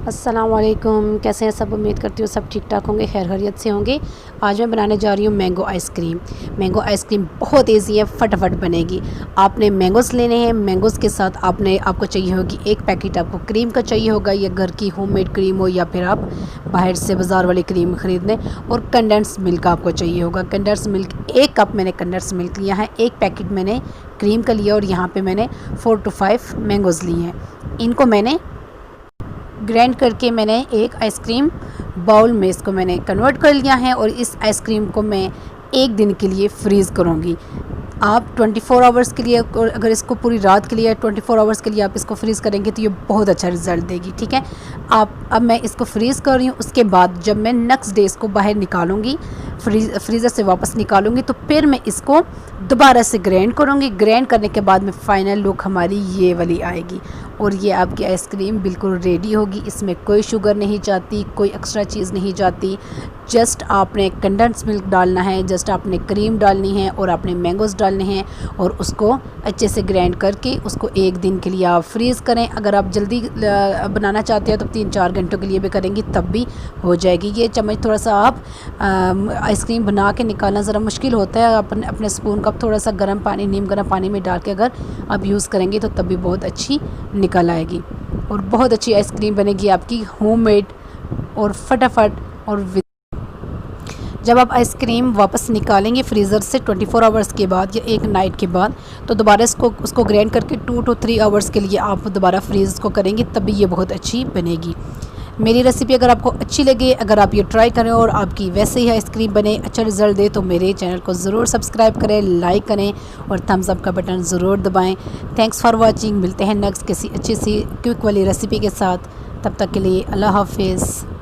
अस्सलाम वालेकुम। कैसे हैं सब? उम्मीद करती हूँ सब ठीक ठाक होंगे, खैर खैरियत से होंगे। आज मैं बनाने जा रही हूँ मैंगो आइसक्रीम। मैंगो आइसक्रीम बहुत इजी है, फटाफट बनेगी। आपने मैंगोज़ लेने हैं। मैंगोज़ के साथ आपको चाहिए होगी एक पैकेट आपको क्रीम का चाहिए होगा, या घर की होममेड क्रीम हो या फिर आप बाहर से बाज़ार वाली क्रीम ख़रीद लें। और कंडेंस मिल्क आपको चाहिए होगा। कंडेंस मिल्क 1 कप मैंने कंडेंस मिल्क लिया है, 1 पैकेट मैंने क्रीम का लिया और यहाँ पर मैंने 4 to 5 मैंगोज़ लिए हैं। इनको मैंने ग्राइंड करके मैंने एक आइसक्रीम बाउल में इसको मैंने कन्वर्ट कर लिया है और इस आइसक्रीम को मैं 1 दिन के लिए फ्रीज़ करूँगी। आप 24 आवर्स के लिए, अगर इसको पूरी रात के लिए 24 आवर्स के लिए आप इसको फ्रीज़ करेंगे तो ये बहुत अच्छा रिज़ल्ट देगी। ठीक है, अब मैं इसको फ्रीज़ कर रही हूँ। उसके बाद जब मैं नेक्स्ट डे इसको बाहर निकालूंगी, फ्रीज़र से वापस निकालूंगी, तो फिर मैं इसको दोबारा से ग्राइंड करूँगी। ग्राइंड करने के बाद में फ़ाइनल लुक हमारी ये वाली आएगी और ये आपकी आइसक्रीम बिल्कुल रेडी होगी। इसमें कोई शुगर नहीं जाती, कोई एक्स्ट्रा चीज़ नहीं जाती। जस्ट आपने कंडेंस मिल्क डालना है, जस्ट आपने क्रीम डालनी है और आपने मैंगोज़ डालने हैं और उसको अच्छे से ग्राइंड करके उसको 1 दिन के लिए आप फ्रीज़ करें। अगर आप जल्दी बनाना चाहते हैं तो 3-4 घंटों के लिए भी करेंगी तब भी हो जाएगी। ये चम्मच थोड़ा सा आप आइसक्रीम बना के निकालना ज़रा मुश्किल होता है। अपने स्पून का थोड़ा सा गर्म पानी, नीम गर्म पानी में डाल के अगर आप यूज़ करेंगे तो तब भी बहुत अच्छी निकल आएगी और बहुत अच्छी आइसक्रीम बनेगी आपकी होममेड और फटाफट। और जब आप आइसक्रीम वापस निकालेंगे फ्रीज़र से 24 आवर्स के बाद या 1 नाइट के बाद, तो दोबारा उसको ग्राइंड करके 2 to 3 आवर्स के लिए आप दोबारा फ्रीज़ को करेंगे, तभी ये बहुत अच्छी बनेगी। मेरी रेसिपी अगर आपको अच्छी लगे, अगर आप ये ट्राई करें और आपकी वैसे ही आइसक्रीम बने, अच्छा रिज़ल्ट दे, तो मेरे चैनल को ज़रूर सब्सक्राइब करें, लाइक करें और थम्स अप का बटन ज़रूर दबाएं। Thanks for watching. मिलते हैं नेक्स्ट किसी अच्छी सी क्विक वाली रेसिपी के साथ। तब तक के लिए अल्लाह हाफिज़।